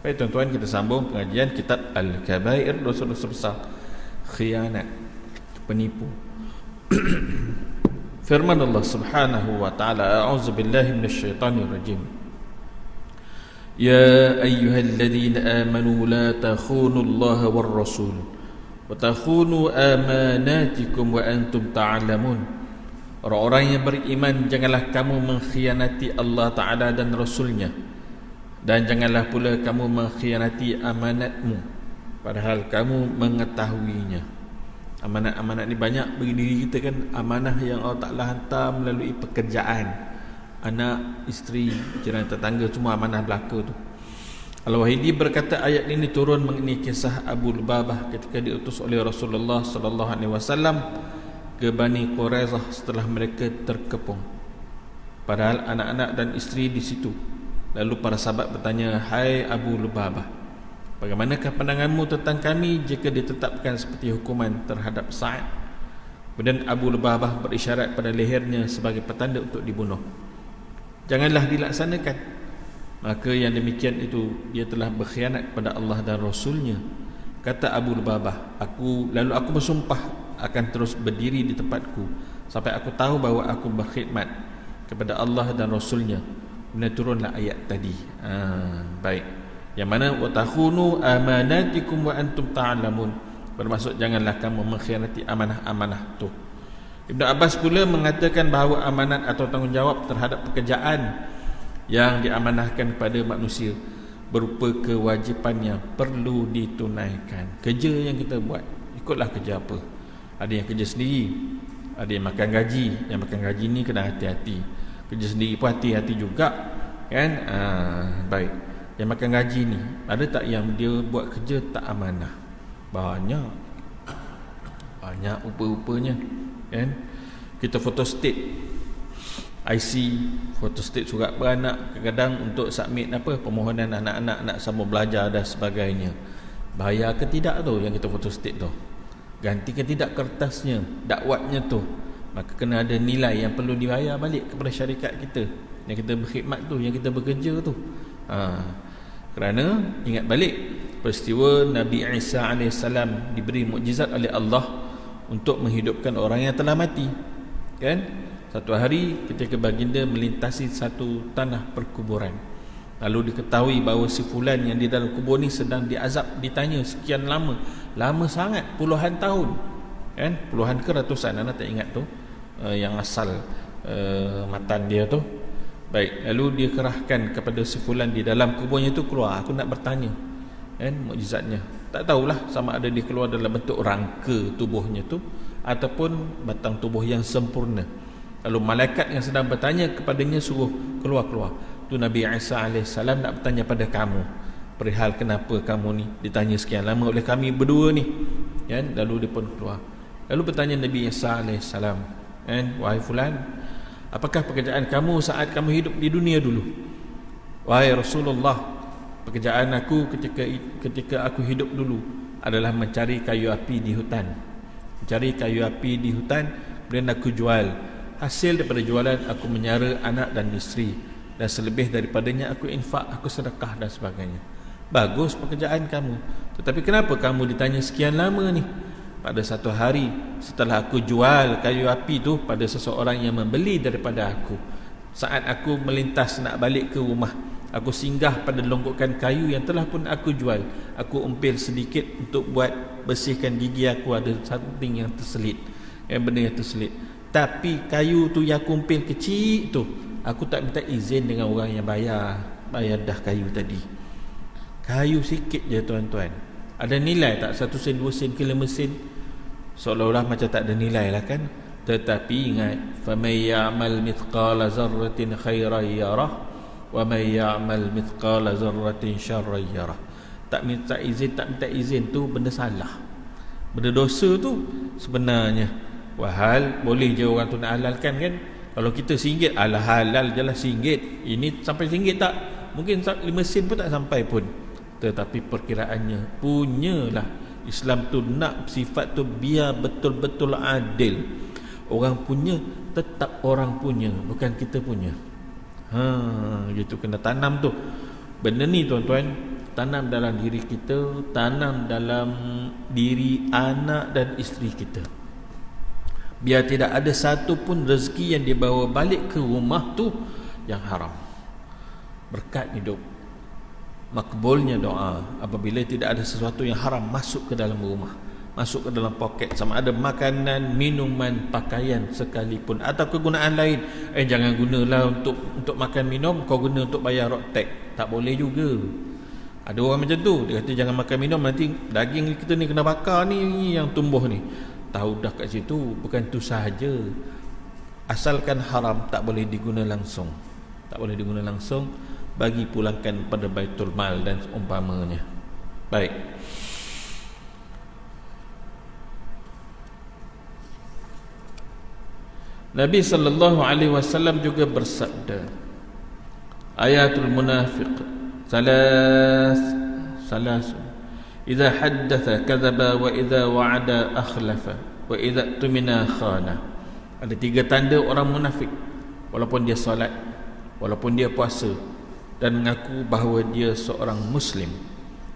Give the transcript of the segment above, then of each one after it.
Baik tuan-tuan, kita sambung pengajian kitab Al-Kabair, dosa-dosa besar. Khianat, penipu. Firman Allah Subhanahu wa taala, a'udzu billahi minasyaitonir rajim. Ya ayyuhalladzina amanu la takhunu Allah war rasul wa takhunu amanatikum wa antum ta'lamun. Orang-orang yang beriman, janganlah kamu mengkhianati Allah Ta'ala dan Rasulnya, dan janganlah pula kamu mengkhianati amanatmu padahal kamu mengetahuinya. Amanat-amanat ni banyak bagi diri kita kan. Amanah yang Allah Ta'ala hantar melalui pekerjaan, anak, isteri, jiran tetangga, semua amanah belaka tu. Al-Wahidi berkata ayat ini turun mengenai kisah Abu Lubabah ketika diutus oleh Rasulullah sallallahu alaihi wasallam ke Bani Quraizah setelah mereka terkepung, padahal anak-anak dan isteri di situ. Lalu para sahabat bertanya, "Hai Abu Lubabah, bagaimanakah pandanganmu tentang kami jika ditetapkan seperti hukuman terhadap Sa'ad?" Kemudian Abu Lubabah berisyarat pada lehernya sebagai petanda untuk dibunuh. Janganlah dilaksanakan. Maka yang demikian itu dia telah berkhianat pada Allah dan Rasulnya. Kata Abu Lubabah, lalu aku bersumpah akan terus berdiri di tempatku sampai aku tahu bahawa aku berkhidmat kepada Allah dan Rasulnya. Kemudian turunlah ayat tadi. Baik. Yang mana watakhunu amanatikum wa antum ta'lamun, bermaksud janganlah kamu mengkhianati amanah-amanah tu. Ibn Abbas pula mengatakan bahawa amanat atau tanggungjawab terhadap pekerjaan yang diamanahkan kepada manusia berupa kewajipannya perlu ditunaikan. Kerja yang kita buat, ikutlah kerja apa. Ada yang kerja sendiri, ada yang makan gaji. Yang makan gaji ni kena hati-hati. Kerja sendiri pun hati-hati juga kan. Baik. Yang makan gaji ni, ada tak yang dia buat kerja tak amanah? Banyak rupa-rupanya kan. Kita photostat IC, photostat surat beranak, kadang-kadang untuk submit permohonan anak-anak nak sambung belajar dan sebagainya. Bayar ke tidak tu yang kita photostat tu? Ganti ke tidak kertasnya, dakwatnya tu? Maka kena ada nilai yang perlu dibayar balik kepada syarikat kita yang kita berkhidmat tu, yang kita bekerja tu. Kerana ingat balik peristiwa Nabi Isa AS diberi mukjizat oleh Allah untuk menghidupkan orang yang telah mati kan. Satu hari ketika baginda melintasi satu tanah perkuburan, lalu diketahui bahawa si fulan yang di dalam kubur ni sedang diazab. Ditanya sekian lama sangat, puluhan tahun kan, puluhan ke ratusan, anak tak ingat tu yang asal matan dia tu. Baik, lalu dia kerahkan kepada si fulan di dalam kuburnya tu keluar. Aku nak bertanya kan, mukjizatnya tak tahulah sama ada dia keluar dalam bentuk rangka tubuhnya tu ataupun batang tubuh yang sempurna. Lalu malaikat yang sedang bertanya kepadanya suruh keluar. Tu Nabi Isa AS nak bertanya pada kamu perihal kenapa kamu ni ditanya sekian lama oleh kami berdua ni kan. Lalu dia pun keluar. Lalu bertanya Nabi Isa AS kan, "Wahai fulan, apakah pekerjaan kamu saat kamu hidup di dunia dulu?" "Wahai Rasulullah, pekerjaan aku ketika aku hidup dulu adalah mencari kayu api di hutan. Kemudian aku jual. Hasil daripada jualan aku menyara anak dan isteri, dan selebih daripadanya aku infak, aku sedekah dan sebagainya." Bagus pekerjaan kamu, tetapi kenapa kamu ditanya sekian lama ni? Pada satu hari setelah aku jual kayu api tu pada seseorang yang membeli daripada aku, saat aku melintas nak balik ke rumah, aku singgah pada longgokan kayu yang telah pun aku jual. Aku umpil sedikit untuk buat bersihkan gigi aku, ada something yang terselit, benda yang terselit. Tapi kayu tu yang aku umpil kecil tu, aku tak minta izin dengan orang yang bayar dah kayu tadi. Kayu sikit je tuan-tuan, ada nilai tak? 1 sen, 2 sen ke 5 sen? Seolah-olah macam tak ada nilai lah kan. Tetapi ingat, faman ya'mal mithqala zarratin khairan yarah wa man ya'mal mithqala zarratin syarran yarah. Tak minta izin tu benda salah, benda dosa tu sebenarnya. Wahal boleh je orang tu nak halalkan kan. Kalau kita RM1, alah halal je lah RM1. Ini sampai RM1 tak? Mungkin 5 sen pun tak sampai pun. Tetapi perkiraannya punyalah. Islam tu nak sifat tu biar betul-betul adil. Orang punya tetap orang punya, bukan kita punya. Gitu kena tanam tu. Benda ni tuan-tuan, tanam dalam diri kita, tanam dalam diri anak dan isteri kita. Biar tidak ada satu pun rezeki yang dibawa balik ke rumah tu yang haram. Berkat hidup, makbulnya doa apabila tidak ada sesuatu yang haram masuk ke dalam rumah, masuk ke dalam poket, sama ada makanan, minuman, pakaian sekalipun, atau kegunaan lain. Jangan gunalah untuk makan minum, kau guna untuk bayar road-tax. Tak boleh juga. Ada orang macam tu, dia kata jangan makan minum, nanti daging kita ni kena bakar ni yang tumbuh ni. Tahu dah kat situ, bukan tu sahaja. Asalkan haram, tak boleh diguna langsung. Tak boleh diguna langsung, bagi pulangkan pada Baitul Mal dan umpamanya. Baik. Nabi sallallahu alaihi wasallam juga bersabda, ayatul munafiq salas idza haddatha kadzaba wa idza wa'ada akhlafa wa idza tumina khana. Ada 3 tanda orang munafik. Walaupun dia solat, walaupun dia puasa dan mengaku bahawa dia seorang muslim.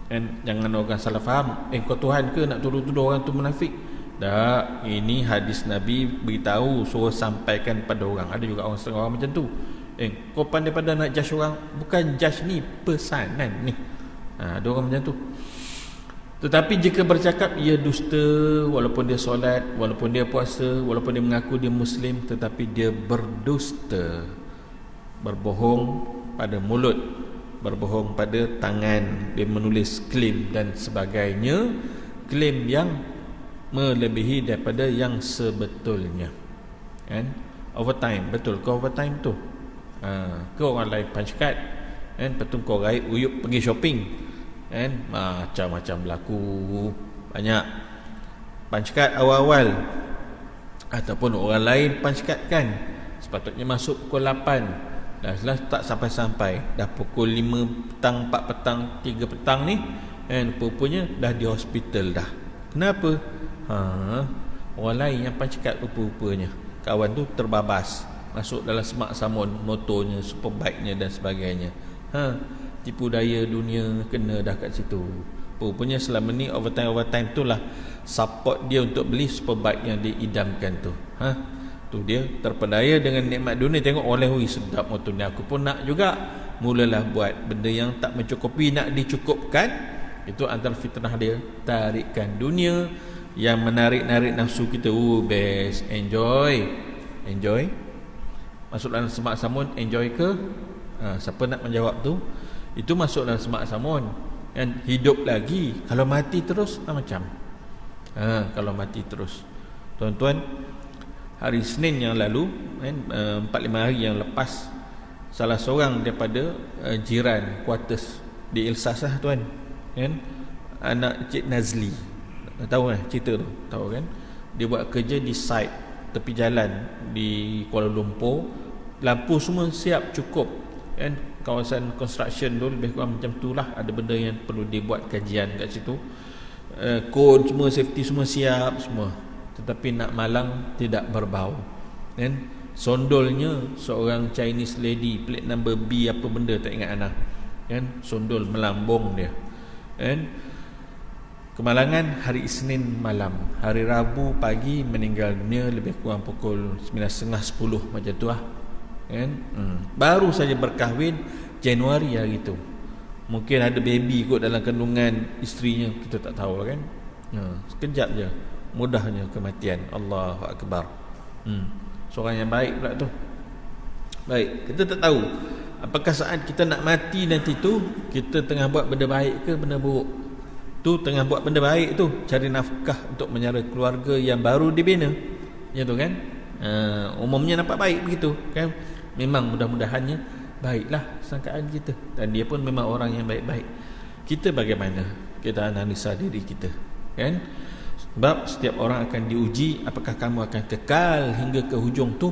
Dan jangan orang salah faham, kau Tuhan ke nak tuduh-tuduh orang tu munafik? Tak, ini hadis Nabi beritahu, suruh sampaikan pada orang. Ada juga orang setengah orang macam tu. Kau pandai-pandai nak judge orang, bukan judge ni, pesanan ni. Ada orang macam tu. Tetapi jika bercakap ia dusta, walaupun dia solat, walaupun dia puasa, walaupun dia mengaku dia muslim, tetapi dia berdusta, berbohong pada mulut, berbohong pada tangan, dia menulis klaim dan sebagainya, klaim yang melebihi daripada yang sebetulnya. Kan? Overtime, betul ke overtime tu? Ke orang lain punch card, kan? Lepas tu kau raih uyup pergi shopping, kan? Macam-macam berlaku. Banyak punch card awal-awal, ataupun orang lain punch card kan, sepatutnya masuk pukul 8, dah tak sampai-sampai, dah pukul 5 petang, 4 petang, 3 petang ni, kan? Rupanya dah di hospital dah. Kenapa? Orang lain yang punch card rupa-rupanya. Kawan tu terbabas, masuk dalam semak samun, motornya, superbike-nya dan sebagainya. Tipu daya dunia kena dah kat situ. Rupanya selama ni overtime tu lah support dia untuk beli superbike yang diidamkan tu. Tu dia terpedaya dengan nikmat dunia. Tengok oleh sedap motor ni, aku pun nak juga. Mulalah buat benda yang tak mencukupi, nak dicukupkan. Itu antara fitnah dia, tarikan dunia yang menarik-narik nafsu kita. Best, enjoy masuk dalam semak samun, enjoy ke? Siapa nak menjawab tu? Itu masuk dalam semak samun, kan? Hidup lagi. Kalau mati terus macam kalau mati terus, tuan-tuan, hari Senin yang lalu, kan, 4-5 hari yang lepas, salah seorang daripada jiran quarters di Ilsas lah, tuan, kan, anak Cik Nazli, tahu kan cerita tu, tahu kan? Dia buat kerja di site tepi jalan di Kuala Lumpur. Lampu semua siap cukup, kan? Kawasan construction tu lebih kurang macam tu lah. Ada benda yang perlu dibuat kajian kat situ. Kod semua, safety semua siap semua. Tetapi nak malang tidak berbau, kan? Sondolnya seorang Chinese lady, plate number B apa benda tak ingat Ana, kan? Sondol melambung dia, kan? Kemalangan hari Isnin malam, hari Rabu pagi meninggal dunia lebih kurang pukul 9.30-10 macam tu lah, kan? Baru saja berkahwin Januari hari tu. Mungkin ada baby kot dalam kandungan isterinya, kita tak tahu lah, kan? Sekejap je, mudahnya kematian. Allahu Akbar. Seorang yang baik pula tu. Baik, kita tak tahu apakah saat kita nak mati nanti tu kita tengah buat benda baik ke benda buruk. Tu tengah buat benda baik tu, cari nafkah untuk menyara keluarga yang baru dibina, ya tu kan? Umumnya nampak baik begitu, kan? Memang mudah-mudahannya baiklah sangkaan kita, dan dia pun memang orang yang baik-baik. Kita bagaimana? Kita analisa diri kita, kan? Sebab setiap orang akan diuji, apakah kamu akan kekal hingga ke hujung tu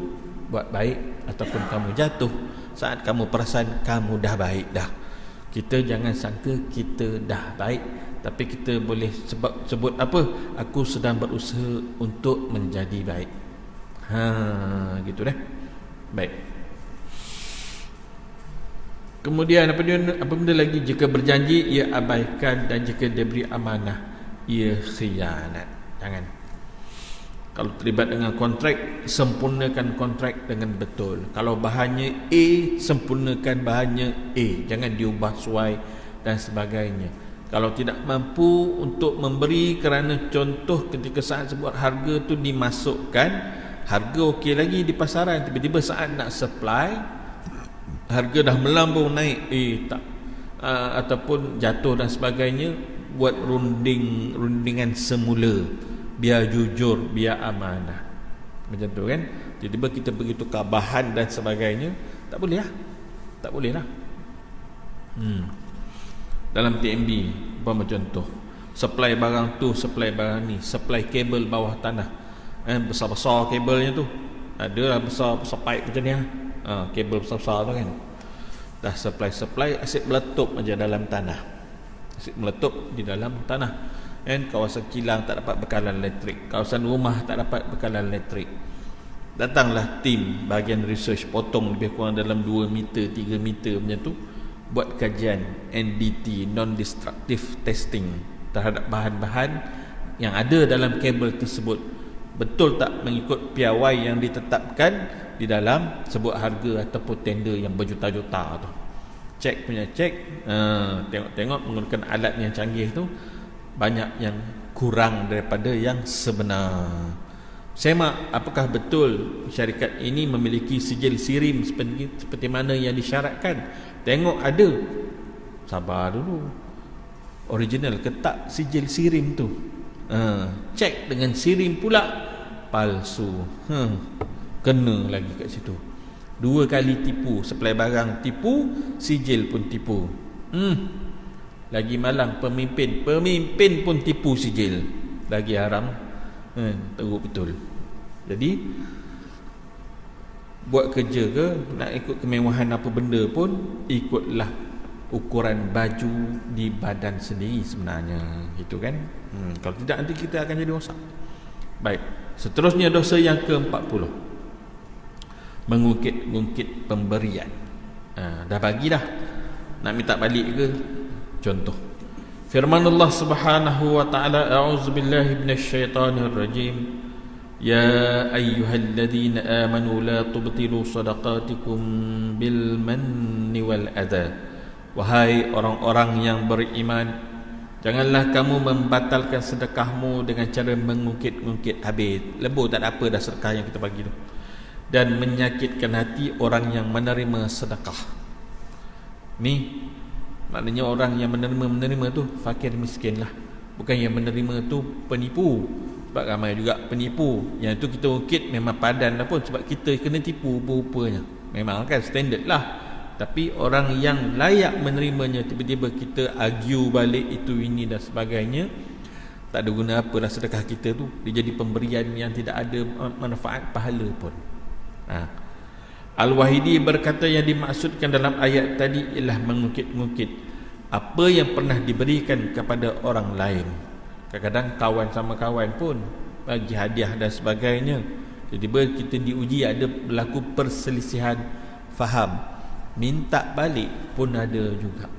buat baik, ataupun kamu jatuh saat kamu perasan kamu dah baik dah. Kita jangan sangka kita dah baik, tapi kita boleh sebut apa? Aku sedang berusaha untuk menjadi baik. Gitu deh. Baik. Kemudian apa benda lagi? Jika berjanji ia abaikan, dan jika diberi amanah ia khianat. Jangan. Kalau terlibat dengan kontrak, sempurnakan kontrak dengan betul. Kalau bahannya A, sempurnakan bahannya A. Jangan diubah suai dan sebagainya. Kalau tidak mampu untuk memberi, kerana contoh ketika saat sebuah harga tu dimasukkan, harga okey lagi di pasaran, tiba-tiba saat nak supply, harga dah melambung naik, tak, ataupun jatuh dan sebagainya, buat rundingan semula, biar jujur, biar amanah, macam tu kan. Tiba-tiba kita pergi tukar bahan dan sebagainya, tak boleh lah, tak boleh lah. Dalam TMB, umpama contoh, supply barang tu, supply barang ni, supply kabel bawah tanah, besar-besar kabelnya tu, ada lah besar-besar pipe macam ni lah. Kabel besar-besar tu kan, dah supply asyik meletup aja dalam tanah, asyik meletup di dalam tanah kan. Kawasan kilang tak dapat bekalan elektrik, kawasan rumah tak dapat bekalan elektrik. Datanglah tim bahagian research, potong lebih kurang dalam 2 meter 3 meter macam tu, buat kajian NDT, non-destructive testing, terhadap bahan-bahan yang ada dalam kabel tersebut, betul tak mengikut piawai yang ditetapkan di dalam sebuah harga ataupun tender yang berjuta-juta tu. Cek punya cek, tengok-tengok menggunakan alat yang canggih tu, banyak yang kurang daripada yang sebenar. Semak apakah betul syarikat ini memiliki sijil sirim seperti mana yang disyaratkan. Tengok ada, sabar dulu, original ke tak sijil sirim tu. Cek dengan sirim pula, palsu, kena lagi kat situ. 2 kali tipu, supply barang tipu, sijil pun tipu. Lagi malang pemimpin pun tipu sijil, lagi haram. Teruk betul. Jadi buat kerja ke, nak ikut kemewahan apa benda pun, ikutlah ukuran baju di badan sendiri sebenarnya, gitu kan. Kalau tidak, nanti kita akan jadi rosak. Baik, seterusnya dosa yang ke-40, mengungkit pemberian. Dah bagi dah, nak minta balik ke? Contoh firman Allah Subhanahu wa taala, a'udzubillahi minasyaitonir rajim, ya ayyuhalladzina amanu la tubtilu shadaqatikum bil manni wal adha. Wahai orang-orang yang beriman, janganlah kamu membatalkan sedekahmu dengan cara mengungkit-ungkit habis. Lebur tak ada apa dah sedekah yang kita bagi tu, dan menyakitkan hati orang yang menerima sedekah. Ni maknanya orang yang menerima tu fakir miskin lah, bukan yang menerima tu penipu. Sebab ramai juga penipu, yang tu kita ungkit memang padan lah pun, sebab kita kena tipu rupanya, memang kan standard lah. Tapi orang yang layak menerimanya, tiba-tiba kita argue balik itu ini dan sebagainya, tak ada guna apa dah sedekah kita tu, dia jadi pemberian yang tidak ada manfaat pahala pun. Al-Wahidi berkata, yang dimaksudkan dalam ayat tadi ialah mengungkit-ungkit apa yang pernah diberikan kepada orang lain. Kadang-kadang kawan sama kawan pun bagi hadiah dan sebagainya, tiba-tiba kita diuji, ada berlaku perselisihan faham, minta balik pun ada juga.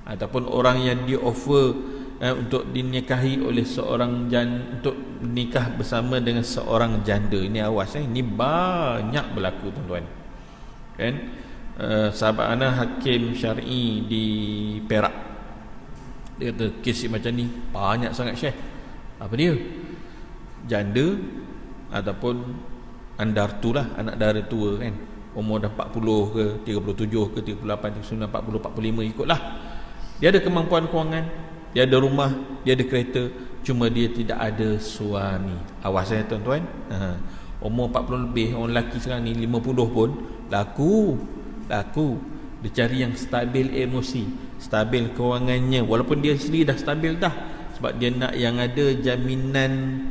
Ataupun orang yang di-offer untuk dinikahi oleh seorang untuk nikah bersama dengan seorang janda. Ini awas, ini banyak berlaku tuan-tuan kan. Sahabat ana hakim syar'i di Perak, dia kata kes macam ni banyak sangat Syekh. Apa dia? Janda ataupun andartu lah, anak dara tua kan, umur dah 40 ke 37 ke 38 39 40 45 ikutlah. Dia ada kemampuan kewangan, dia ada rumah, dia ada kereta, cuma dia tidak ada suami. Awas tuan-tuan, umur 40 lebih, orang lelaki sekarang ni 50 pun laku. Dia cari yang stabil emosi, stabil kewangannya, walaupun dia sendiri dah stabil dah, sebab dia nak yang ada jaminan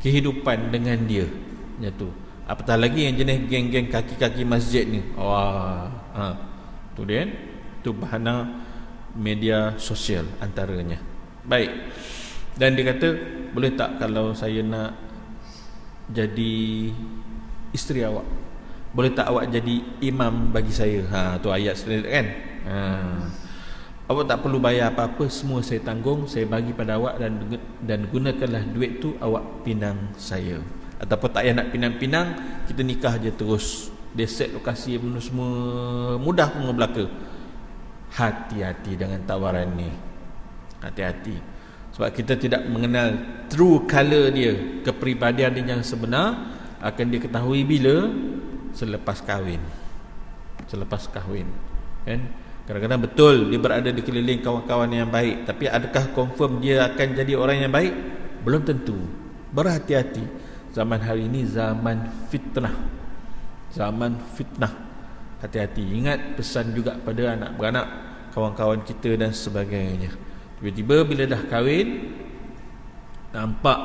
kehidupan dengan dia. Macam tu. Apatah lagi yang jenis geng-geng kaki-kaki masjid ni. Tu dia, tu bahana media sosial antaranya. Baik. Dan dia kata, boleh tak kalau saya nak jadi isteri awak, boleh tak awak jadi imam bagi saya? Tu ayat standard kan. Awak tak perlu bayar apa-apa, semua saya tanggung, saya bagi pada awak, dan gunakanlah duit tu awak pinang saya. Ataupun tak payah nak pinang-pinang, kita nikah je terus. Dia set lokasi benda semua mudah pun belaka. Hati-hati dengan tawaran ni. Hati-hati. Sebab kita tidak mengenal true color dia, kepribadian dia yang sebenar akan diketahui bila? Selepas kahwin. Selepas kahwin. Kan? Kadang-kadang betul dia berada di keliling kawan-kawan yang baik, tapi adakah confirm dia akan jadi orang yang baik? Belum tentu. Berhati-hati. Zaman hari ini zaman fitnah. Zaman fitnah. Hati-hati. Ingat pesan juga pada anak beranak, kawan-kawan kita dan sebagainya. Tiba-tiba bila dah kahwin, nampak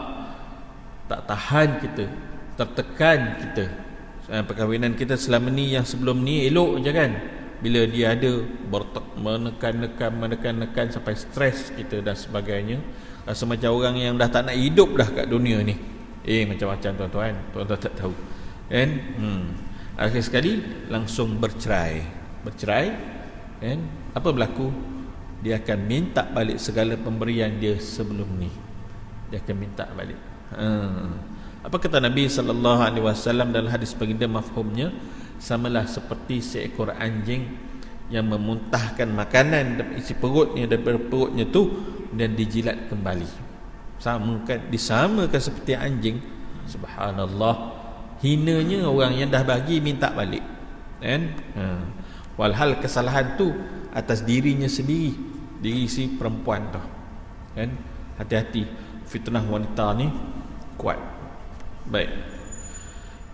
tak tahan kita, tertekan kita. Perkahwinan kita selama ni, yang sebelum ni elok je kan. Bila dia ada menekan sampai stres kita dan sebagainya, rasa macam orang yang dah tak nak hidup dah kat dunia ni. Macam-macam tuan-tuan tak tahu kan. Akhir sekali langsung bercerai kan. Apa berlaku? Dia akan minta balik segala pemberian dia sebelum ni. Dia akan minta balik. Apa kata Nabi SAW dalam hadis baginda, mafhumnya samalah seperti seekor anjing yang memuntahkan makanan isi perutnya daripada perutnya tu dan dijilat kembali. Disamakan seperti anjing. Subhanallah, hinanya orang yang dah bagi minta balik kan. Walhal kesalahan tu atas dirinya sendiri, diri si perempuan tu kan. Hati-hati, fitnah wanita ni kuat. Baik,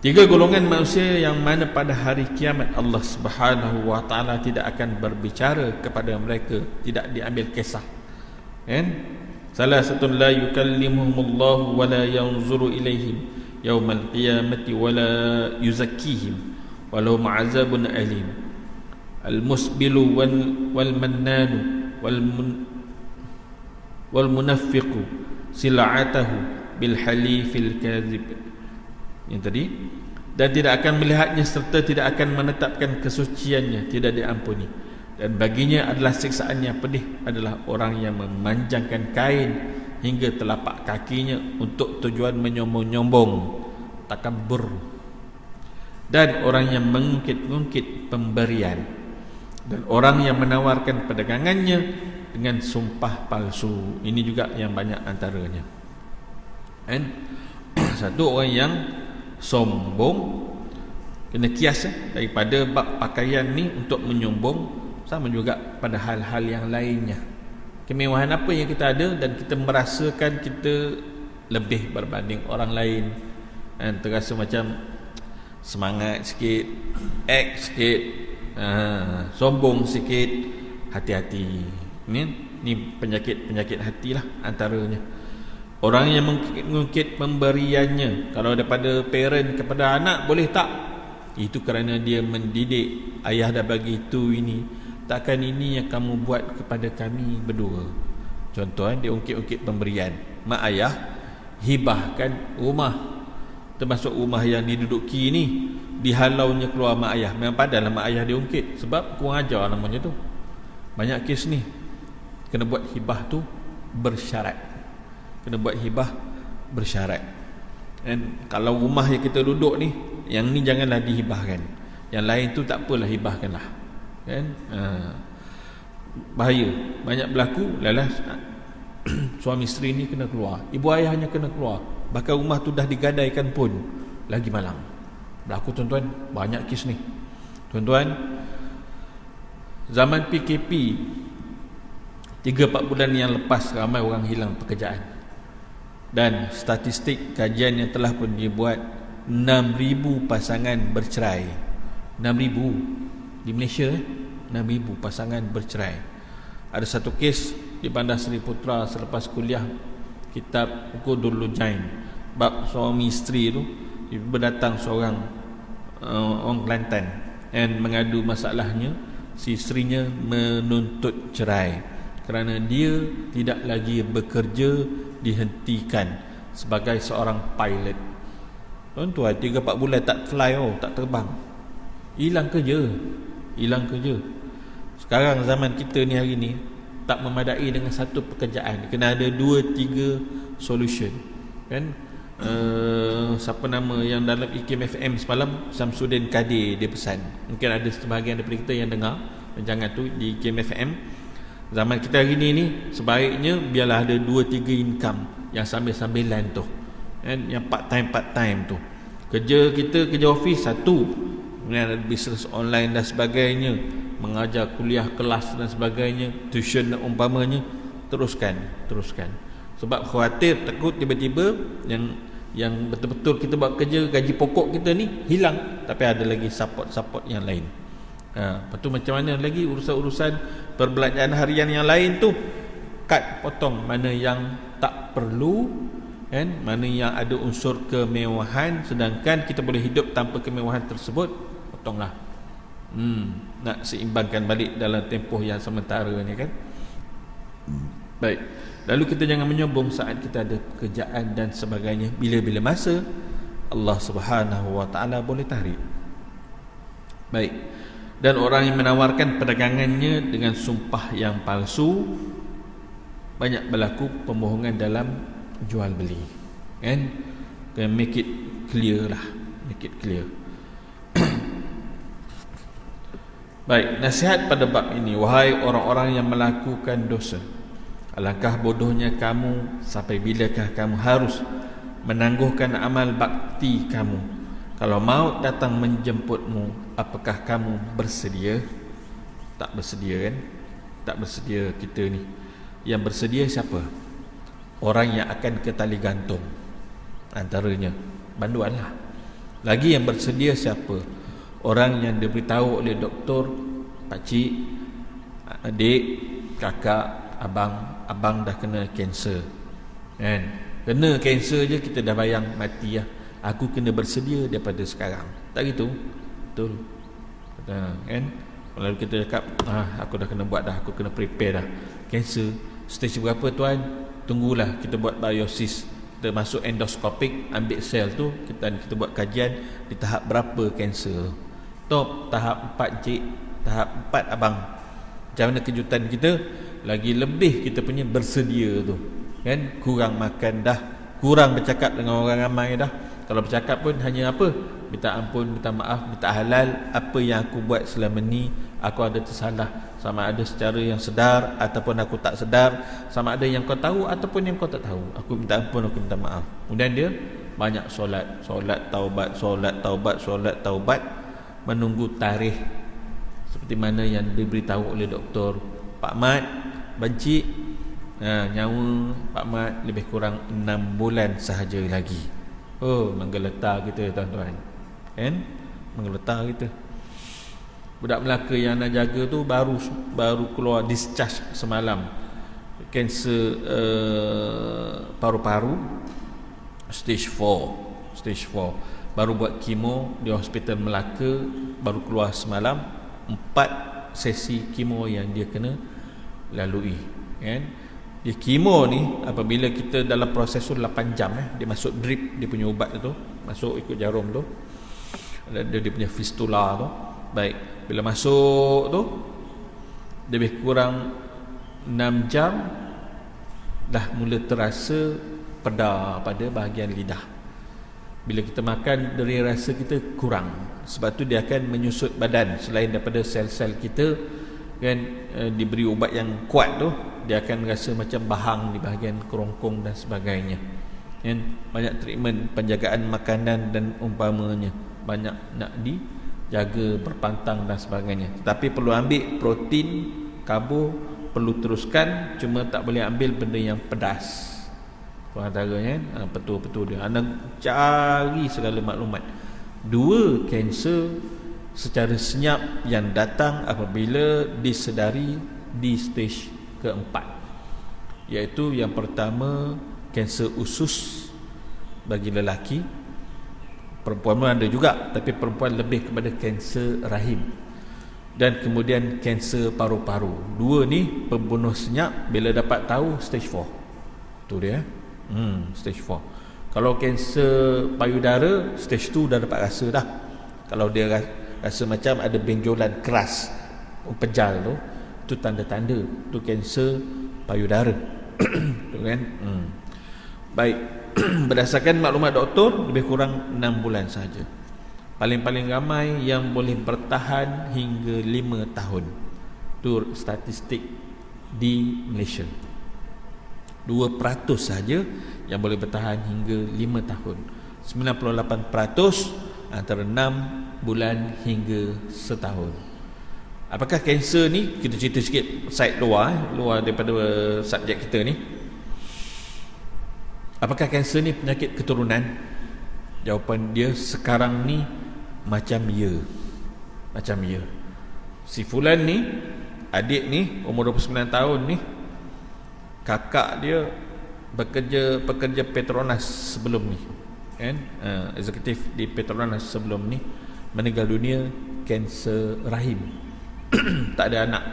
3 golongan manusia yang mana pada hari kiamat Allah Subhanahu wa taala tidak akan berbicara kepada mereka, tidak diambil kisah kan. Salah satu, la yukallimuhumullahu wa la yanzuru ilaihim yaumal qiyamati wa la yuzakkihim wa lahum azabun alim. Al-musbilu wal mannanu wal munafiqu sil'atahu bil halifil kadhib. Yang tadi, dan tidak akan melihatnya serta tidak akan menetapkan kesuciannya, tidak diampuni. Dan baginya adalah siksaan yang pedih adalah orang yang memanjangkan kain hingga telapak kakinya untuk tujuan menyombong-nyombong, takabur. Dan orang yang mengungkit-ungkit pemberian, dan orang yang menawarkan perdagangannya dengan sumpah palsu. Ini juga yang banyak antaranya. Dan satu orang yang sombong, kena kias daripada bab pakaian ni untuk menyombong, sama juga pada hal-hal yang lainnya. Kemewahan apa yang kita ada dan kita merasakan kita lebih berbanding orang lain, dan terasa macam semangat sikit, act sikit, sombong sikit. Hati-hati. Ni penyakit hatilah antaranya. Orang yang mengungkit pemberiannya, kalau daripada parent kepada anak, boleh tak? Itu kerana dia mendidik, ayah dah bagi itu ini, takkan ini yang kamu buat kepada kami berdua. Contoh, dia ungkit-ungkit pemberian. Mak ayah hibahkan rumah, termasuk rumah yang diduduki ni, dihalaunya keluar mak ayah. Memang padanlah mak ayah dia ungkit, sebab kurang ajar namanya tu. Banyak kes ni. Kena buat hibah tu bersyarat. Kena buat hibah bersyarat. Dan kalau rumah yang kita duduk ni, yang ni janganlah dihibahkan, yang lain tu tak apalah, hibahkanlah kan. Bahaya. Banyak berlaku lalas suami isteri ni kena keluar, ibu ayahnya kena keluar, bahkan rumah tu dah digadaikan pun lagi malang. Berlaku tuan-tuan, banyak kes ni tuan-tuan. Zaman PKP 3-4 bulan yang lepas, ramai orang hilang pekerjaan. Dan statistik kajian yang telah pun dibuat, 6,000 pasangan bercerai. 6,000 di Malaysia, 6,000 pasangan bercerai. Ada satu kes di Bandar Seri Putra selepas kuliah kitab Uqudul Lujain, bab suami isteri tu, berdatang seorang orang Kelantan dan mengadu masalahnya. Si isterinya menuntut cerai kerana dia tidak lagi bekerja, dihentikan sebagai seorang pilot. Tuan-tuan, 3-4 bulan tak fly, tak terbang, hilang kerja. Sekarang zaman kita ni hari ni tak memadai dengan satu pekerjaan, kena ada 2-3 solution kan. Siapa nama yang dalam IKIM FM semalam, Samsudin Kadir, dia pesan, mungkin ada sebahagian daripada kita yang dengar rancangan tu di IKIM FM. Zaman kita hari ni sebaiknya biarlah ada 2-3 income yang sambil-sambilan tu kan, yang part time tu. Kerja kita, kerja office satu, kemudian ada bisnes online dan sebagainya, mengajar kuliah kelas dan sebagainya, tuition dan umpamanya. Teruskan. Sebab khawatir, takut tiba-tiba yang betul-betul kita buat kerja, gaji pokok kita ni hilang, tapi ada lagi support yang lain. Lepas tu macam mana lagi urusan-urusan perbelanjaan harian yang lain tu, cut, potong mana yang tak perlu kan, mana yang ada unsur kemewahan, sedangkan kita boleh hidup tanpa kemewahan tersebut, potonglah. Nak seimbangkan balik dalam tempoh yang sementara ni kan. Baik, lalu kita jangan menyombong saat kita ada pekerjaan dan sebagainya. Bila-bila masa Allah Subhanahu wa taala boleh tarik. Baik. Dan orang yang menawarkan perdagangannya dengan sumpah yang palsu, banyak berlaku pembohongan dalam jual beli kan. Kena make it clear lah, make it clear. Baik, nasihat pada bab ini, wahai orang-orang yang melakukan dosa, alangkah bodohnya kamu, sampai bilakah kamu harus menangguhkan amal bakti kamu? Kalau maut datang menjemputmu, apakah kamu bersedia? Tak bersedia kan? Tak bersedia kita ni. Yang bersedia siapa? Orang yang akan ke tali gantung, antaranya banduan lah. Lagi yang bersedia siapa? Orang yang diberitahu oleh doktor, pakcik, adik, kakak, abang dah kena kanser kan. Kena kanser je kita dah bayang mati lah. Aku kena bersedia daripada sekarang. Tak gitu? Betul kan. Kalau kita cakap aku dah kena buat dah, aku kena prepare dah. Kanser stage berapa tuan? Tunggulah kita buat biosis, kita masuk endoskopik, ambil sel tu, kita buat kajian di tahap berapa kanser. Top tahap 4 cik, tahap 4 abang. Macam mana kejutan kita? Lagi lebih kita punya bersedia tu kan. Kurang makan dah, kurang bercakap dengan orang ramai dah. Kalau bercakap pun hanya apa? Minta ampun, minta maaf, minta halal. Apa yang aku buat selama ni, aku ada tersalah, sama ada secara yang sedar ataupun aku tak sedar, sama ada yang kau tahu ataupun yang kau tak tahu. Aku minta ampun, aku minta maaf. Kemudian dia banyak solat taubat, menunggu tarikh seperti mana yang diberitahu oleh doktor. Pak Mat benci, nyawa Pak Mat lebih kurang 6 bulan sahaja lagi. Oh, menggeletar kita tuan-tuan kan, menggeletar kita. Budak Melaka yang nak jaga tu baru keluar discharge semalam, kanser paru-paru stage 4, baru buat kemo di Hospital Melaka, baru keluar semalam. 4 sesi kemo yang dia kena lalui kan. Dia kemo ni apabila kita dalam proses tu 8 jam dia masuk drip, dia punya ubat tu masuk ikut jarum tu, dia punya fistula tu. Baik, bila masuk tu lebih kurang 6 jam dah mula terasa pedar pada bahagian lidah. Bila kita makan, deri rasa kita kurang. Sebab tu dia akan menyusut badan. Selain daripada sel-sel kita kan diberi ubat yang kuat tu, dia akan rasa macam bahang di bahagian kerongkong dan sebagainya kan. Banyak treatment penjagaan makanan dan umpamanya, banyak nak dijaga, berpantang dan sebagainya. Tapi perlu ambil protein, karbo, perlu teruskan, cuma tak boleh ambil benda yang pedas. Antaranya betul-betul dia anda cari segala maklumat. 2 kanser secara senyap yang datang apabila disedari di stage keempat, iaitu yang pertama kanser usus bagi lelaki. Perempuan pun ada juga, tapi perempuan lebih kepada kanser rahim. Dan kemudian kanser paru-paru. 2 ni pembunuh senyap. Bila dapat tahu stage 4 tu dia stage 4. Kalau kanser payudara stage 2 dah dapat rasa dah. Kalau dia rasa macam ada benjolan keras pejal tu, itu tanda-tanda tu kanser payudara. Tu kan. Baik. Berdasarkan maklumat doktor, lebih kurang 6 bulan saja. Paling-paling ramai yang boleh bertahan hingga 5 tahun. Itu statistik di Malaysia. 2% saja yang boleh bertahan hingga 5 tahun. 98% antara 6 bulan hingga setahun. Apakah kanser ni? Kita cerita sikit side luar daripada subjek kita ni. Apakah kanser ni penyakit keturunan? Jawapan dia sekarang ni macam ya. Si fulan ni, adik ni umur 29 tahun ni, kakak dia pekerja Petronas sebelum ni, kan? Eksekutif di Petronas sebelum ni, meninggal dunia kanser rahim. tak ada anak.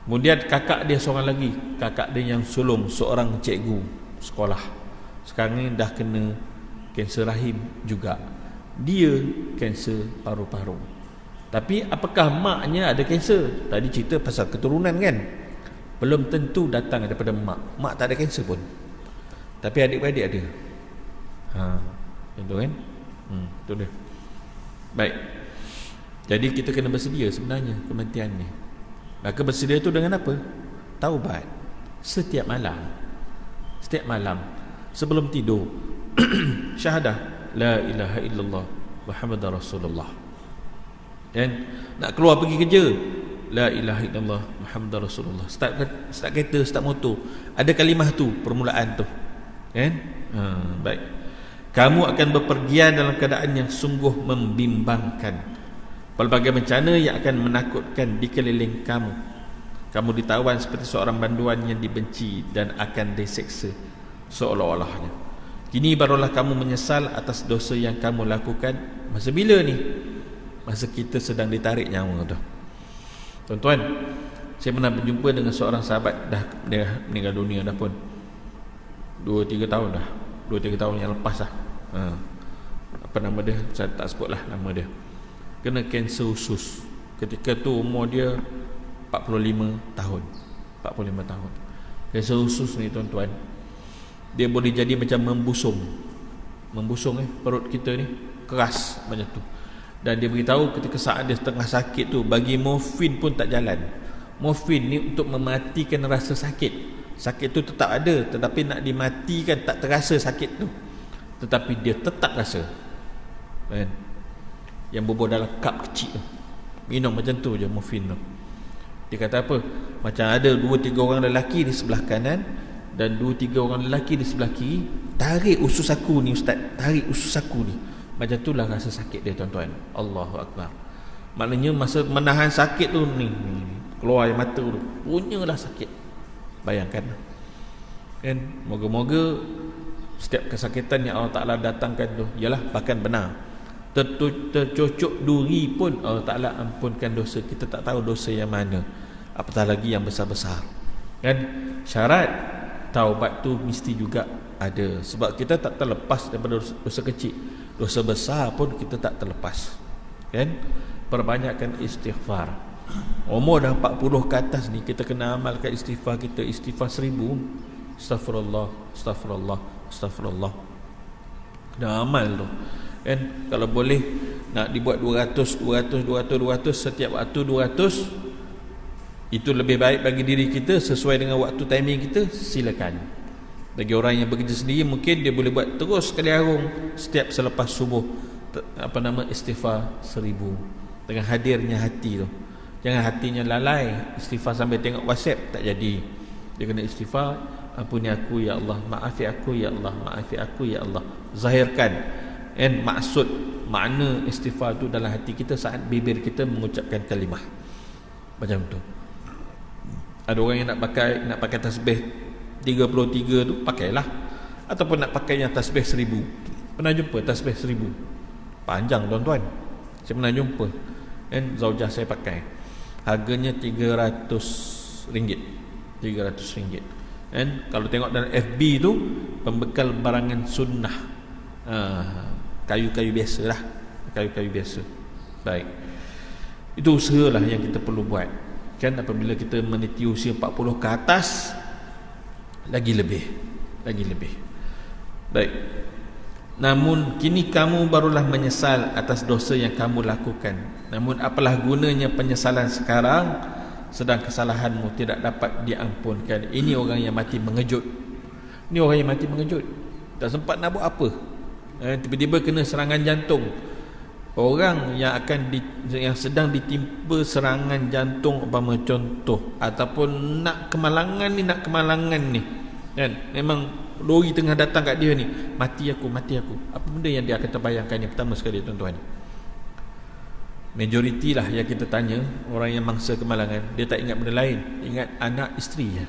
Kemudian kakak dia seorang lagi, kakak dia yang sulung, seorang cikgu sekolah, sekarang ni dah kena kanser rahim juga. Dia kanser paru-paru. Tapi apakah maknya ada kanser? Tadi cerita pasal keturunan kan, belum tentu datang daripada mak. Mak tak ada kanser pun, tapi adik-beradik ada. Itu kan. Itu dia. Baik. Jadi kita kena bersedia sebenarnya kematian ni. Maka bersedia tu dengan apa? Taubat. Setiap malam sebelum tidur syahadah la ilaha illallah Muhammadar Rasulullah. Dan nak keluar pergi kerja, la ilaha illallah Muhammadar Rasulullah. Start kereta, start motor, ada kalimah tu, permulaan tu, kan? Baik. Kamu akan berpergian dalam keadaan yang sungguh membimbangkan. Pelbagai bencana yang akan menakutkan di keliling kamu. Kamu ditawan seperti seorang banduan yang dibenci dan akan diseksa seolah-olahnya. Kini barulah kamu menyesal atas dosa yang kamu lakukan. Masa bila ni? Masa kita sedang ditarik nyawa tu. Tuan-tuan, saya pernah berjumpa dengan seorang sahabat, dia meninggal dunia dah pun 2-3 tahun dah. 2-3 tahun yang lepas lah. Apa nama dia? Saya tak sebut lah nama dia. Kena kanser usus. Ketika tu umur dia 45 tahun. Kanser usus ni tuan-tuan, dia boleh jadi macam membusung perut kita ni keras macam tu. Dan dia beritahu ketika saat dia tengah sakit tu, bagi morfin pun tak jalan. Morfin ni untuk mematikan rasa sakit. Sakit tu tetap ada, tetapi nak dimatikan, tak terasa sakit tu, tetapi dia tetap rasa, kan? Yang bubur dalam cup kecil tu, minum macam tu je morfin tu. Dia kata apa? Macam ada 2-3 orang lelaki di sebelah kanan dan 2-3 orang lelaki di sebelah kiri. Tarik usus aku ni ustaz, tarik usus aku ni. Macam itulah rasa sakit dia tuan-tuan. Allahu Akbar. Maknanya masa menahan sakit tu ni keluar air mata tu, punyalah sakit. Bayangkan, kan? Moga-moga setiap kesakitan yang Allah Ta'ala datangkan tu ialah bahkan benar. Tercocok duri pun Allah Ta'ala ampunkan dosa. Kita tak tahu dosa yang mana, apatah lagi yang besar-besar, kan? Syarat taubat tu mesti juga ada. Sebab kita tak terlepas daripada dosa kecil. Dosa besar pun kita tak terlepas, kan? Perbanyakkan istighfar. Umur dah 40 ke atas ni, kita kena amalkan istighfar kita. Istighfar 1000. Astagfirullah. Kena amal tu, kan? Kalau boleh nak dibuat 200 setiap waktu 200, itu lebih baik bagi diri kita, sesuai dengan waktu timing kita, silakan. Bagi orang yang bekerja sendiri, mungkin dia boleh buat terus sekali harung setiap selepas subuh, istighfar 1000 dengan hadirnya hati tu. Jangan hatinya lalai istighfar sambil tengok WhatsApp, tak jadi. Dia kena istighfar, ampuni aku ya Allah, maafi aku ya Allah, maafi aku ya Allah. Zahirkan maksud makna istighfar tu dalam hati kita saat bibir kita mengucapkan kalimah macam tu. Ada orang yang nak pakai tasbih 33 tu, pakailah. Ataupun nak pakai yang tasbih 1000. Pernah jumpa tasbih 1000 panjang tuan-tuan? Saya pernah jumpa, zaujah saya pakai. Harganya RM300. Kalau tengok dalam FB tu, pembekal barangan sunnah, kayu-kayu biasa lah, kayu-kayu biasa. Baik. Itu usahalah yang kita perlu buat. Kan apabila kita meniti usia 40 ke atas, lagi lebih. Baik. Namun kini kamu barulah menyesal atas dosa yang kamu lakukan. Namun apalah gunanya penyesalan sekarang, sedang kesalahanmu tidak dapat diampunkan. Ini orang yang mati mengejut. Tak sempat nak buat apa. Tiba-tiba kena serangan jantung. Orang yang yang sedang ditimpa serangan jantung, umpama contoh, ataupun nak kemalangan ni kan, memang lori tengah datang kat dia ni, mati aku. Apa benda yang dia akan terbayangkan? Yang pertama sekali, tuan-tuan, majoriti lah yang kita tanya, orang yang mangsa kemalangan, dia tak ingat benda lain, ingat anak isteri je.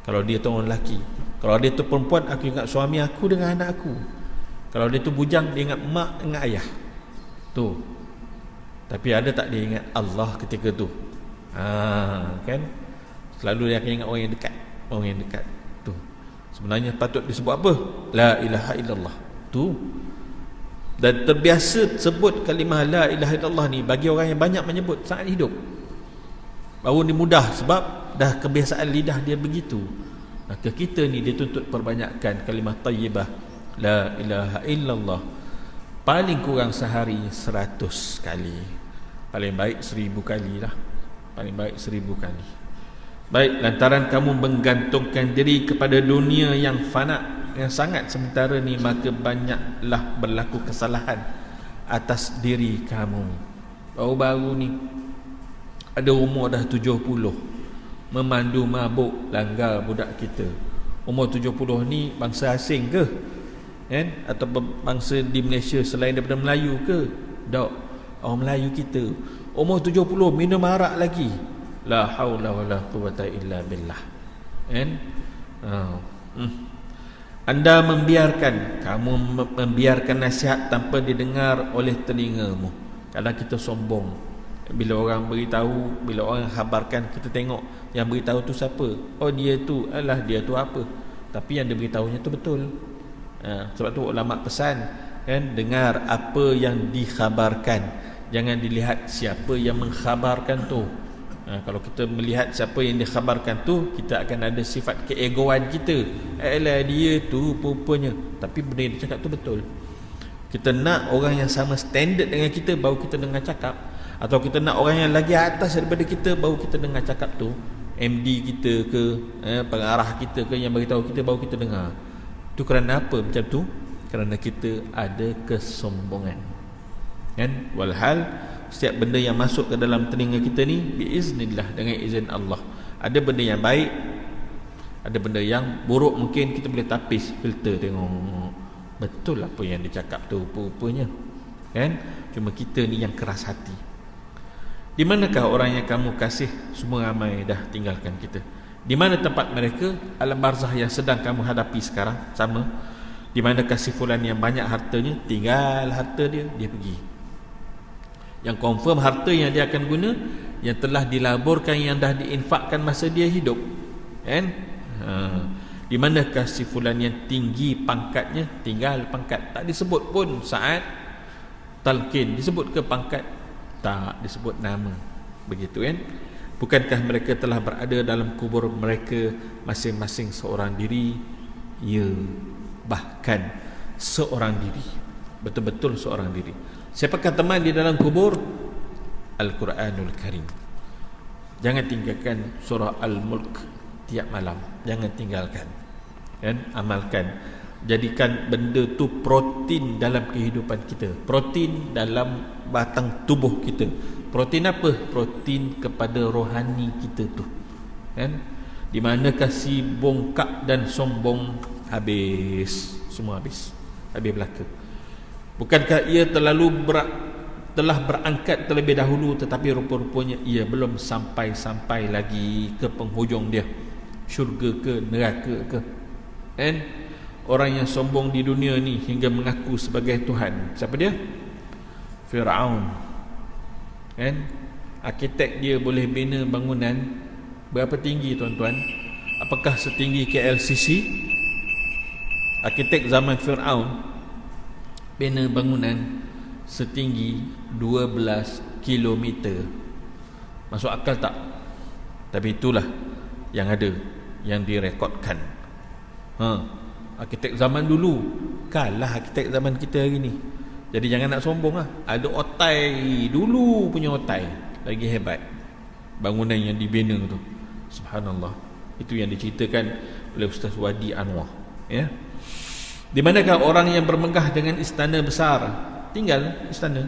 Kalau dia tu orang lelaki, kalau dia tu perempuan, aku ingat suami aku dengan anak aku. Kalau dia tu bujang, dia ingat mak dengan ayah tu. Tapi ada tak dia ingat Allah ketika tu? Kan, selalu dia akan ingat orang yang dekat tu. Sebenarnya patut disebut apa? La ilaha illallah tu. Dan terbiasa sebut kalimah la ilaha illallah ni bagi orang yang banyak menyebut saat hidup. Baru ni mudah sebab dah kebiasaan lidah dia begitu. Maka kita ni dituntut perbanyakkan kalimah tayyibah la ilaha illallah. Paling kurang sehari 100 kali. Paling baik 1000 kali lah. Baik, lantaran kamu menggantungkan diri kepada dunia yang fana, yang sangat sementara ni, maka banyaklah berlaku kesalahan atas diri kamu. Baru-baru ni ada umur dah 70, memandu mabuk, langgar budak kita. Umur 70 ni bangsa asing ke? Kan? Atau bangsa di Malaysia selain daripada Melayu ke? Tak, orang Melayu kita umur 70 minum arak lagi. La haula wala quwata illa billah. Kan? Anda kamu membiarkan nasihat tanpa didengar oleh telingamu. Kadang kita sombong. Bila orang beritahu, bila orang khabarkan, kita tengok yang beritahu tu siapa. Oh, dia tu, dia tu apa. Tapi yang dia beritahunya tu betul. Sebab tu ulama pesan, kan, dengar apa yang dikhabarkan, jangan dilihat siapa yang mengkhabarkan tu. Kalau kita melihat siapa yang dikhabarkan tu, kita akan ada sifat keegoan kita. Dia tu rupanya. Tapi benda yang dia cakap tu betul. Kita nak orang yang sama standard dengan kita, baru kita dengar cakap. Atau kita nak orang yang lagi atas daripada kita, baru kita dengar cakap tu. MD kita ke, pengarah kita ke, yang beritahu kita, baru kita dengar. Itu kerana apa macam tu? Kerana kita ada kesombongan. Kan? Walhal setiap benda yang masuk ke dalam telinga kita ni biiznillah, dengan izin Allah. Ada benda yang baik, ada benda yang buruk, mungkin kita boleh tapis, filter, tengok betul apa yang dia cakap tu rupa-rupanya. Kan? Cuma kita ni yang keras hati. Di manakah orang yang kamu kasih? Semua ramai dah tinggalkan kita. Di mana tempat mereka? Alam barzah yang sedang kamu hadapi sekarang sama. Di mana kasih fulan yang banyak hartanya, tinggal harta dia pergi. Yang confirm harta yang dia akan guna, yang telah dilaburkan, yang dah diinfakkan masa dia hidup. Kan? Di mana kasih fulan yang tinggi pangkatnya, tinggal pangkat. Tak disebut pun saat talqin. Disebut ke pangkat? Tak disebut nama. Begitu kan? Bukankah mereka telah berada dalam kubur mereka masing-masing seorang diri? Ya, bahkan seorang diri. Betul-betul seorang diri. Siapakah teman di dalam kubur? Al-Quranul Karim. Jangan tinggalkan surah Al-Mulk tiap malam. Jangan tinggalkan. Kan? Amalkan. Jadikan benda tu protein dalam kehidupan kita. Protein dalam batang tubuh kita. Protein apa? Protein kepada rohani kita tu. Kan? Di mana kasih bongkak dan sombong habis. Semua habis. Habis belaka. Bukankah ia telah berangkat terlebih dahulu, tetapi rupa-rupanya ia belum sampai lagi ke penghujung dia. Syurga ke neraka ke? Kan? Orang yang sombong di dunia ni hingga mengaku sebagai Tuhan. Siapa dia? Fir'aun. Kan? Arkitek dia boleh bina bangunan berapa tinggi, tuan-tuan? Apakah setinggi KLCC? Arkitek zaman Fir'aun bina bangunan setinggi 12 kilometer. Masuk akal tak? Tapi itulah yang ada, yang direkodkan. Arkitek zaman dulu kalah arkitek zaman kita hari ni. Jadi jangan nak sombong lah. Ada otai dulu punya otai lagi hebat bangunan yang dibina tu. Subhanallah. Itu yang diceritakan oleh Ustaz Wadi Anwar, ya. Di manakah orang yang bermegah dengan istana besar, tinggal istana.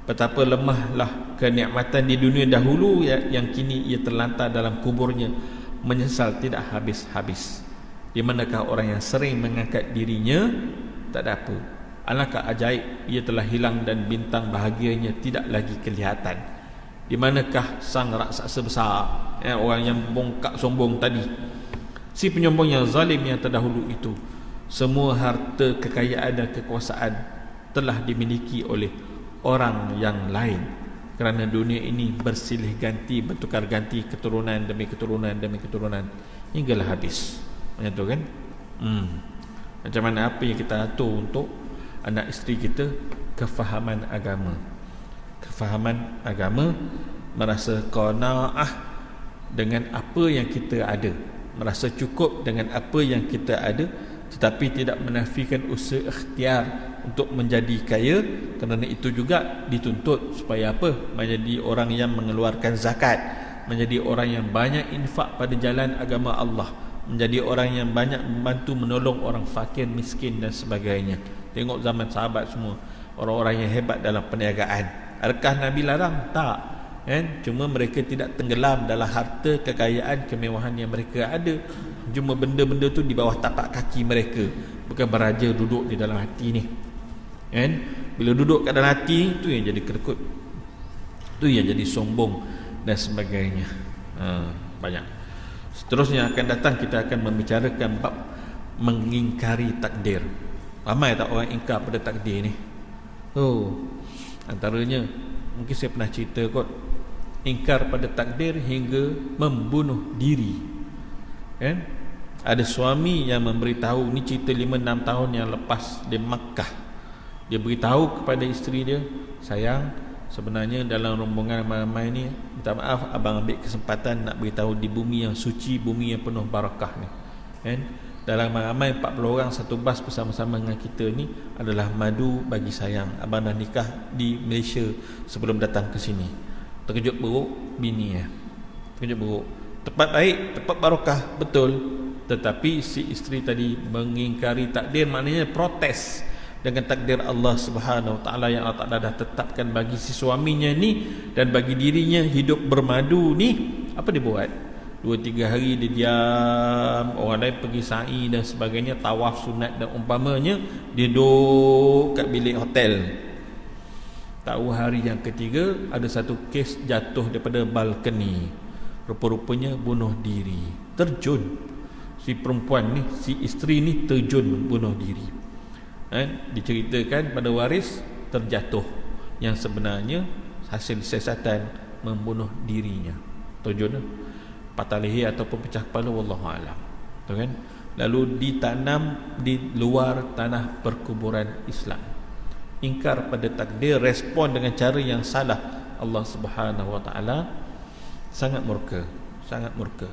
Betapa lemahlah kenikmatan di dunia dahulu yang kini ia terlantar dalam kuburnya, menyesal tidak habis-habis. Di manakah orang yang sering mengangkat dirinya, tak ada apa. Alangkah ajaib ia telah hilang dan bintang bahagianya tidak lagi kelihatan. Di manakah sang raksasa besar, orang yang bongkak sombong tadi, si penyombong yang zalim yang terdahulu itu. Semua harta, kekayaan dan kekuasaan telah dimiliki oleh orang yang lain, kerana dunia ini bersilih ganti, bertukar ganti, keturunan demi keturunan demi keturunan, hinggalah habis. Macam tu kan? Macam mana, apa yang kita atur untuk anak isteri kita? Kefahaman agama. Kefahaman agama, merasa qanaah dengan apa yang kita ada, merasa cukup dengan apa yang kita ada, tetapi tidak menafikan usaha ikhtiar untuk menjadi kaya. Kerana itu juga dituntut supaya apa? Menjadi orang yang mengeluarkan zakat, menjadi orang yang banyak infak pada jalan agama Allah, menjadi orang yang banyak membantu menolong orang fakir, miskin dan sebagainya. Tengok zaman sahabat semua, orang-orang yang hebat dalam perniagaan. Adakah Nabi larang? Tak, kan? Cuma mereka tidak tenggelam dalam harta, kekayaan, kemewahan yang mereka ada. Cuma benda-benda tu di bawah tapak kaki mereka, bukan beraja duduk di dalam hati ni, kan? Bila duduk kat dalam hati, tu yang jadi kerekut, tu yang jadi sombong dan sebagainya. Banyak. Seterusnya akan datang, kita akan membicarakan bab mengingkari takdir. Ramai tak orang ingkar pada takdir ni? Antaranya, mungkin saya pernah cerita kot, ingkar pada takdir hingga membunuh diri, kan? Ada suami yang memberitahu, ni cerita 5-6 tahun yang lepas di Makkah. Dia beritahu kepada isteri dia, sayang, sebenarnya dalam rombongan ramai-ramai ni, minta maaf abang ambil kesempatan nak beritahu di bumi yang suci, bumi yang penuh barakah ni, kan? Dalam ramai 40 orang satu bas bersama-sama dengan kita ni adalah madu bagi sayang. Abang dah nikah di Malaysia sebelum datang ke sini. Terkejut buruk bini ya. Terkejut buruk. Tepat baik, tepat barakah, betul. Tetapi si isteri tadi mengingkari takdir, maknanya protes dengan takdir Allah Subhanahu Wa Taala yang Allah Taala dah tetapkan bagi si suaminya ni dan bagi dirinya hidup bermadu ni. Apa dia buat? 2-3 hari dia diam, orang lain pergi sa'i dan sebagainya, tawaf sunat dan umpamanya, dia duduk kat bilik hotel. Tahu hari yang ketiga ada satu kes jatuh daripada balkoni, rupa-rupanya bunuh diri, terjun. Si perempuan ni, si isteri ni terjun bunuh diri. Diceritakan pada waris terjatuh, yang sebenarnya hasil siasatan membunuh dirinya. Terjun, patah leher ataupun pecah kepala, wallahu alam. Betul kan? Lalu ditanam di luar tanah perkuburan Islam. Ingkar pada takdir, respon dengan cara yang salah. Allah Subhanahu Wa Taala sangat murka, sangat murka.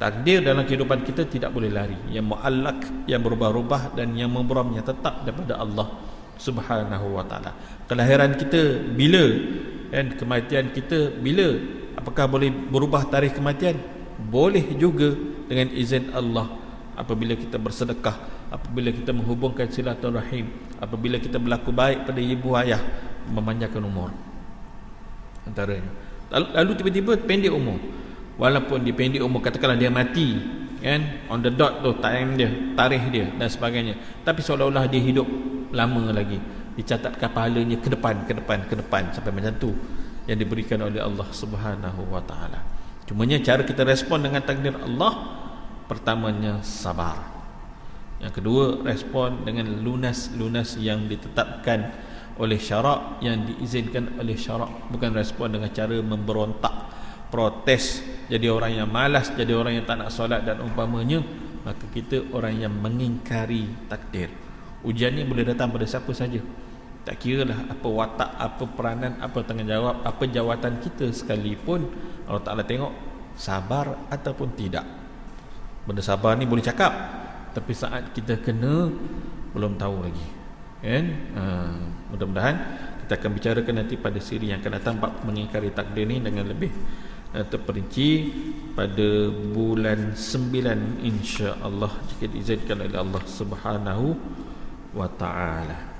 Takdir dalam kehidupan kita tidak boleh lari. Yang muallak, yang berubah-ubah, dan yang memburam, yang tetap daripada Allah Subhanahu Wa Taala. Kelahiran kita bila, dan kematian kita bila? Apakah boleh berubah tarikh kematian? Boleh juga dengan izin Allah. Apabila kita bersedekah, apabila kita menghubungkan silaturahim, apabila kita berlaku baik pada ibu ayah, memanjangkan umur antaranya. Lalu tiba-tiba pendek umur. Walaupun dia pendek umur, katakanlah dia mati, kan, on the dot tu time dia, tarikh dia dan sebagainya, tapi seolah-olah dia hidup lama lagi, dicatatkan pahalanya ke depan sampai macam tu yang diberikan oleh Allah Subhanahu Wa Taala. Cumanya cara kita respon dengan takdir Allah, pertamanya sabar. Yang kedua, respon dengan lunas yang ditetapkan oleh syarak, yang diizinkan oleh syarak. Bukan respon dengan cara memberontak, protes, jadi orang yang malas, jadi orang yang tak nak solat dan umpamanya. Maka kita orang yang mengingkari takdir. Ujian ni boleh datang pada siapa saja. Tak kira lah apa watak, apa peranan, apa tanggungjawab, apa jawatan kita sekalipun, Allah Ta'ala tengok sabar ataupun tidak. Benda sabar ni boleh cakap, tapi saat kita kena belum tahu lagi kan. Mudah-mudahan kita akan bicarakan nanti pada siri yang akan datang bab mengingkari takdir ni dengan lebih terperinci pada bulan 9 insya-Allah, jika diizinkan oleh Allah Subhanahu wa taala.